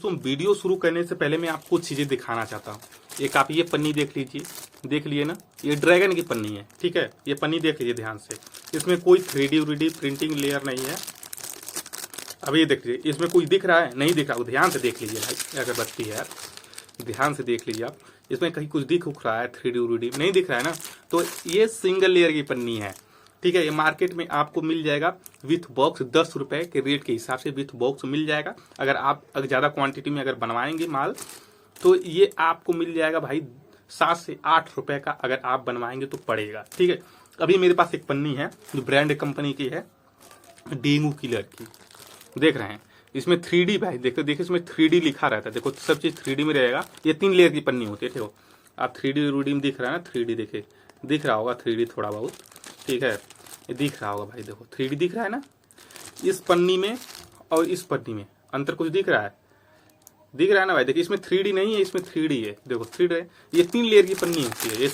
दोस्तों वीडियो शुरू करने से पहले मैं आपको कुछ चीज़ें दिखाना चाहता हूँ। एक आप ये पन्नी देख लीजिए, देख लिए ना, ये ड्रैगन की पन्नी है, ठीक है। ये पन्नी देख लीजिए ध्यान से, इसमें कोई 3D प्रिंटिंग लेयर नहीं है। अब ये देख लीजिए, इसमें कोई दिख रहा है? नहीं दिख रहा, ध्यान से देख लीजिए भाई, अगरबत्ती है यार, ध्यान से देख लीजिए आप, इसमें कहीं कुछ दिख रहा है? 3D नहीं दिख रहा है ना। तो ये सिंगल लेयर की पन्नी है, ठीक है। ये मार्केट में आपको मिल जाएगा विथ बॉक्स 10 रुपए के रेट के हिसाब से विथ बॉक्स मिल जाएगा। अगर आप ज़्यादा क्वांटिटी में अगर बनवाएंगे माल तो ये आपको मिल जाएगा भाई 7 से 8 रुपए का, अगर आप बनवाएंगे तो पड़ेगा, ठीक है। अभी मेरे पास एक पन्नी है जो ब्रांड कंपनी की है, डेंगू किलर की, देख रहे हैं। इसमें 3D भाई देखो, देखिए इसमें 3D लिखा रहता है, देखो सब चीज 3D में रहेगा। ये 3 लेयर की पन्नी होती है, देखो आप 3D में दिख रहा है ना, 3D देखिए, दिख रहा होगा 3D थोड़ा बहुत, ठीक है। ये दिख रहा होगा भाई, देखो 3D दिख रहा है ना। इस पन्नी में और इस पन्नी में अंतर कुछ दिख रहा है? दिख रहा है ना भाई, देखिए इसमें 3D नहीं है, इसमें 3D है, देखो 3D है। ये 3 लेयर की पन्नी होती है,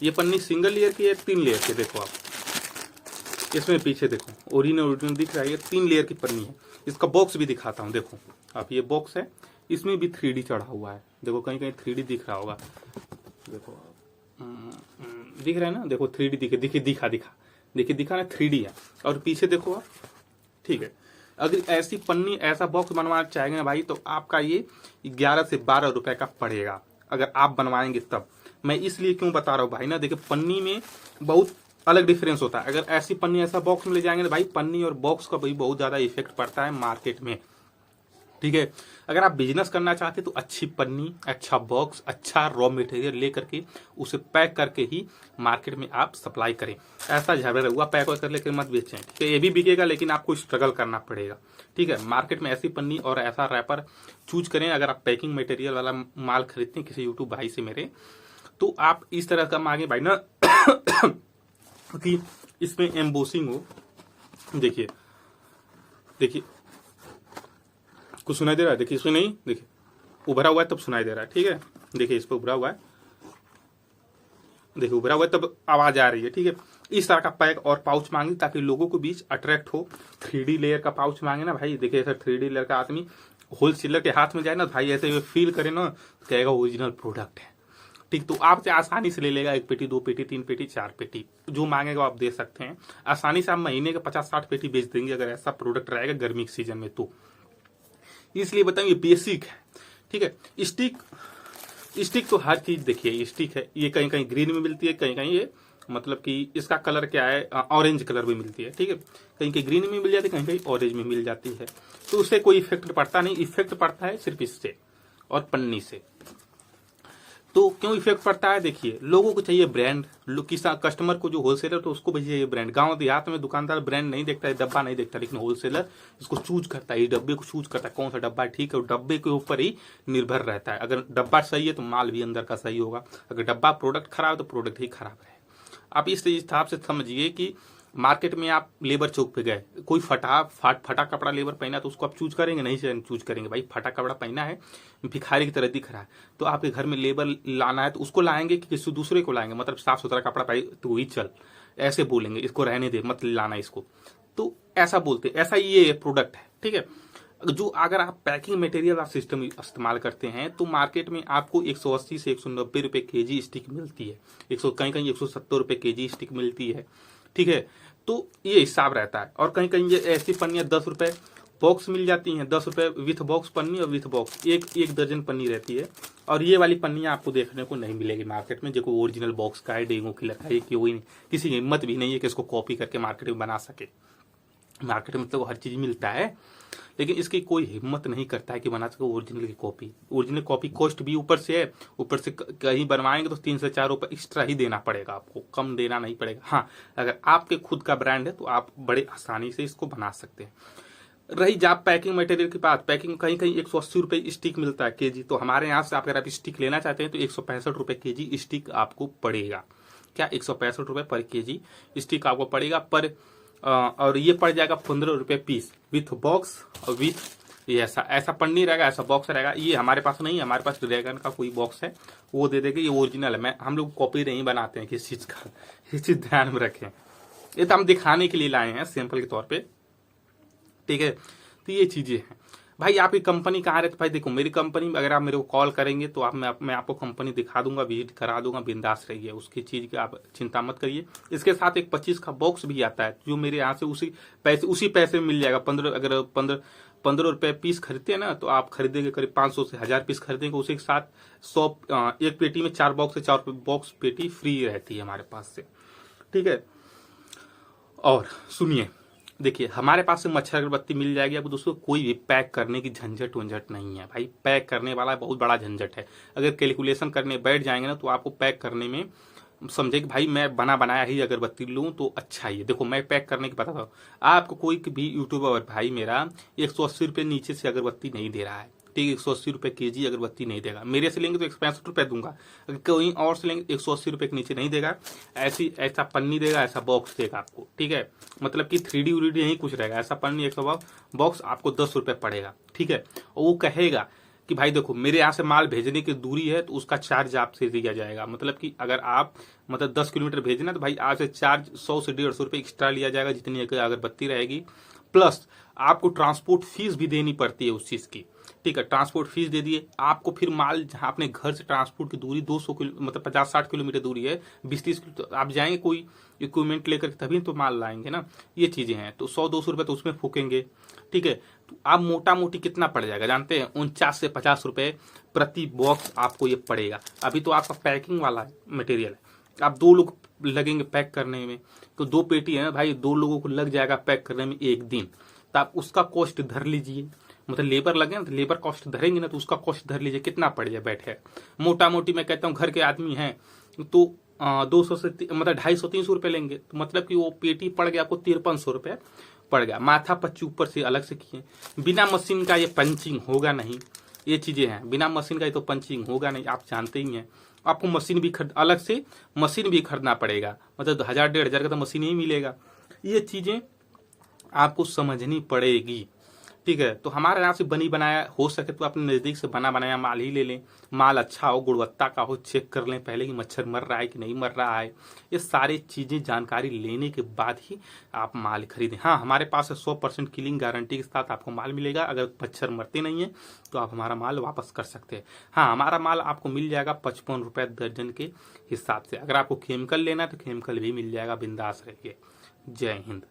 ये पन्नी सिंगल लेयर की है, 3 लेयर की, देखो आप इसमें पीछे देखो ओरिजिनल दिख रहा है। ये 3 लेयर की पन्नी है। इसका बॉक्स भी दिखाता हूँ, देखो आप, ये बॉक्स है, इसमें भी 3D चढ़ा हुआ है, देखो कहीं कहीं 3D दिख रहा होगा, देखो दिख रहा है ना, देखो 3D दिखा ना, 3D है। और पीछे देखो आप, ठीक है। अगर ऐसी पन्नी ऐसा बॉक्स बनवाना चाहेंगे ना भाई, तो आपका ये 11 से 12 रुपए का पड़ेगा, अगर आप बनवाएंगे तब। मैं इसलिए क्यों बता रहा हूँ भाई ना, देखिए पन्नी में बहुत अलग डिफरेंस होता है। अगर ऐसी पन्नी ऐसा बॉक्स में ले जाएंगे तो भाई पन्नी और बॉक्स का भी बहुत ज्यादा इफेक्ट पड़ता है मार्केट में, ठीक है। अगर आप बिजनेस करना चाहते तो अच्छी पन्नी, अच्छा बॉक्स, अच्छा रॉ मटेरियल लेकर के उसे पैक करके ही मार्केट में आप सप्लाई करें। ऐसा झगड़ा हुआ पैक कर लेकर मत बेचें, ठीक है। ये भी बिकेगा लेकिन आपको स्ट्रगल करना पड़ेगा, ठीक है। मार्केट में ऐसी पन्नी और ऐसा रैपर चूज करें। अगर आप पैकिंग मटेरियल वाला माल खरीदते हैं किसी यूट्यूब भाई से मेरे, तो आप इस तरह का मांगे भाई ना कि इसमें एम्बोसिंग हो। देखिए देखिए कुछ सुनाई दे रहा है? देखिए इसमें नहीं, देखिए उभरा हुआ है तब सुनाई दे रहा है, ठीक है। देखिए इस पर उभरा हुआ है, देखिए उभरा हुआ है तब आवाज आ रही है, ठीक है। इस तरह का पैक और पाउच मांगे ताकि लोगों को बीच अट्रैक्ट हो। 3D लेयर का पाउच मांगे ना भाई, देखिए ऐसा 3D लेयर का आदमी होलसेलर के हाथ में जाए ना भाई, ऐसे फील करे ना, कहेगा ओरिजिनल प्रोडक्ट है, ठीक। तो आपसे आसानी से ले लेगा, 1 पेटी 2 पेटी 3 पेटी 4 पेटी, जो मांगेगा आप दे सकते हैं आसानी से। आप महीने के 50-60 पेटी बेच देंगे अगर ऐसा प्रोडक्ट रहेगा गर्मी के सीजन में तो। इसलिए बताएंगे बेसिक है, ठीक है। स्टिक तो हर चीज देखिए स्टिक है, ये कहीं कहीं ग्रीन में मिलती है, कहीं कहीं ये मतलब कि इसका कलर क्या है, ऑरेंज कलर में मिलती है, ठीक है। कहीं कहीं ग्रीन में मिल जाती है, कहीं कहीं ऑरेंज में मिल जाती है। तो उससे कोई इफेक्ट पड़ता नहीं, इफेक्ट पड़ता है सिर्फ इससे और पन्नी से। तो क्यों इफेक्ट पड़ता है? देखिए लोगों को चाहिए ब्रांड, कस्टमर को जो होलसेलर तो उसको भी चाहिए ब्रांड। गांव देहात में दुकानदार ब्रांड नहीं देखता है, डब्बा नहीं देखता, लेकिन होलसेलर इसको चूज करता है, ये डब्बे को चूज करता है कौन सा डब्बा ठीक है, और डब्बे के ऊपर ही निर्भर रहता है। अगर डब्बा सही है तो माल भी अंदर का सही होगा, अगर डब्बा प्रोडक्ट खराब है तो प्रोडक्ट ही खराब है। आप इस हिसाब से समझिए कि मार्केट में आप लेबर चौक पे गए, कोई फटा कपड़ा लेबर पहना तो उसको आप चूज करेंगे? नहीं चूज करेंगे भाई। फटा कपड़ा पहना है, भिखारी की तरह दिख रहा है, तो आपके घर में लेबर लाना है तो उसको लाएंगे कि किसी दूसरे को लाएंगे? मतलब साफ सुथरा कपड़ा पहन तो वही चल, ऐसे बोलेंगे इसको रहने दे, मत लाना इसको, तो ऐसा बोलते। ऐसा ये प्रोडक्ट है, ठीक है। जो अगर आप पैकिंग मटेरियल आप सिस्टम इस्तेमाल करते हैं तो मार्केट में आपको 180 से 190 रुपए केजी स्टिक मिलती है, 100 कहीं 170 रुपए केजी स्टिक मिलती है, ठीक है। तो ये हिसाब रहता है। और कहीं कहीं ये ऐसी पन्नियां 10 रुपए बॉक्स मिल जाती हैं, 10 रुपए विथ बॉक्स पन्नी, और विथ बॉक्स एक दर्जन पन्नी रहती है। और ये वाली पन्नियां आपको देखने को नहीं मिलेगी मार्केट में, जो ओरिजिनल बॉक्स का है, डेंगू किलर का है, कोई किसी की हिम्मत भी नहीं है कि इसको कॉपी करके मार्केट में बना सके। मार्केट में तो हर चीज मिलता है, लेकिन इसकी कोई हिम्मत नहीं करता है कि बना सके ओरिजिनल की कॉपी। ओरिजिनल कॉपी कॉस्ट भी ऊपर से है, ऊपर से कहीं बनवाएंगे तो 3 से 4 रुपए एक्स्ट्रा ही देना पड़ेगा, आपको कम देना नहीं पड़ेगा। हाँ, अगर आपके खुद का ब्रांड है तो आप बड़े आसानी से इसको बना सकते हैं। रही जब पैकिंग मटेरियल की बात, पैकिंग कहीं कहीं 180 रुपए स्टिक मिलता है केजी, तो हमारे यहाँ से अगर आप स्टिक लेना चाहते हैं तो 165 रुपए केजी स्टिक आपको पड़ेगा। क्या 165 रुपए पर केजी स्टिक आपको पड़ेगा पर और ये पड़ जाएगा 15 रुपए पीस विथ बॉक्स और विथ ये ऐसा पन्नी रहेगा, ऐसा बॉक्स रहेगा। ये हमारे पास नहीं है, हमारे पास ड्रैगन का कोई बॉक्स है वो दे देंगे, ये ओरिजिनल है। हम लोग कॉपी नहीं बनाते हैं किसी चीज का, ये चीज ध्यान में रखें। ये तो हम दिखाने के लिए लाए हैं सैंपल के तौर पे, ठीक है। तो ये चीजें हैं। भाई आपकी कंपनी कहाँ रहती है? भाई देखो मेरी कंपनी में अगर आप मेरे को कॉल करेंगे तो मैं आपको कंपनी दिखा दूंगा, विजिट करा दूंगा, बिंदास रहिए, उसकी चीज की आप चिंता मत करिए। इसके साथ एक 25 का बॉक्स भी आता है जो मेरे यहाँ से उसी पैसे में मिल जाएगा। 15 रुपए पीस खरीदते हैं ना, तो आप खरीदेंगे करीब 500 से 1000 पीस खरीदेंगे, उसी के साथ 100 एक पेटी में 4 बॉक्स से 4 बॉक्स पेटी फ्री रहती है हमारे पास से, ठीक है। और सुनिए, देखिए हमारे पास से मच्छर अगरबत्ती मिल जाएगी आपको दोस्तों, कोई भी पैक करने की झंझट वंझट नहीं है भाई। पैक करने वाला बहुत बड़ा झंझट है, अगर कैलकुलेशन करने बैठ जाएंगे ना तो आपको पैक करने में समझे कि भाई मैं बना बनाया ही अगरबत्ती लूं तो अच्छा ही है। देखो मैं पैक करने की बताता हूँ आपको, कोई भी यूट्यूबर भाई मेरा 180 रुपये नीचे से अगरबत्ती नहीं दे रहा है, ठीक है। 180 रुपये केजी अगरबत्ती नहीं देगा। मेरे से लेंगे तो 165 रुपये दूंगा, अगर कोई और से लेंगे 180 रुपये के नीचे नहीं देगा। ऐसा पन्नी देगा, ऐसा बॉक्स देगा आपको, ठीक है। मतलब कि 3D उरीडी नहीं कुछ रहेगा, ऐसा पन्नी 100 बॉक्स आपको 10 रुपये पड़ेगा, ठीक है। और वो कहेगा कि भाई देखो मेरे यहाँ से माल भेजने की दूरी है तो उसका चार्ज आपसे दिया जाएगा। मतलब कि अगर आप 10 किलोमीटर भेजना तो भाई आपसे चार्ज 100 से 150 रुपये एक्स्ट्रा लिया जाएगा, जितनी अगरबत्ती रहेगी। प्लस आपको ट्रांसपोर्ट फीस भी देनी पड़ती है उस चीज की, ठीक है। ट्रांसपोर्ट फीस दे दिए आपको, फिर माल जहाँ अपने घर से ट्रांसपोर्ट की दूरी 200 किलो मतलब 50-60 किलोमीटर दूरी है, 20-30 किलो तो आप जाएंगे कोई इक्विपमेंट लेकर तभी तो माल लाएंगे ना, ये चीजें हैं। तो 100-200 रुपये तो उसमें फूकेंगे, ठीक है। तो आप मोटा मोटी कितना पड़ जाएगा जानते हैं? 49 से 50 रुपये प्रति बॉक्स आपको ये पड़ेगा। अभी तो आपका पैकिंग वाला मटेरियल है, आप 2 लोग लगेंगे पैक करने में, तो 2 पेटी है ना भाई, 2 लोगों को लग जाएगा पैक करने में 1 दिन, तो आप उसका कॉस्ट धर लीजिए। मतलब लेबर लगे ना तो लेबर कॉस्ट धरेंगे ना, तो उसका कॉस्ट धर लीजिए कितना पड़ जाए बैठे। मोटा मोटी मैं कहता हूँ घर के आदमी हैं तो 200 से मतलब 250-300 रुपये लेंगे, तो मतलब कि वो पेटी पड़ गया आपको 5300 रुपये पड़ गया। माथा पच्ची ऊपर से अलग से किए, बिना मशीन का ये पंचिंग होगा नहीं, ये चीजें हैं। बिना मशीन का ये तो पंचिंग होगा नहीं, आप जानते ही हैं। आपको मशीन भी अलग से मशीन भी खरीदना पड़ेगा, मतलब 1000-1500 का तो मशीन ही मिलेगा। ये चीजें आपको समझनी पड़ेगी, ठीक है। तो हमारे यहाँ से बनी बनाया हो सके तो अपने नजदीक से बना बनाया माल ही ले लें, माल अच्छा हो, गुणवत्ता का हो, चेक कर लें पहले कि मच्छर मर रहा है कि नहीं मर रहा है। ये सारी चीजें जानकारी लेने के बाद ही आप माल खरीदें। हाँ, हमारे पास 100% किलिंग गारंटी के साथ आपको माल मिलेगा। अगर मच्छर मरते नहीं है तो आप हमारा माल वापस कर सकते हैं। हाँ, हमारा माल आपको मिल जाएगा 55 रुपये दर्जन के हिसाब से। अगर आपको केमिकल लेना है तो केमिकल भी मिल जाएगा, बिंदास रहिए। जय हिंद।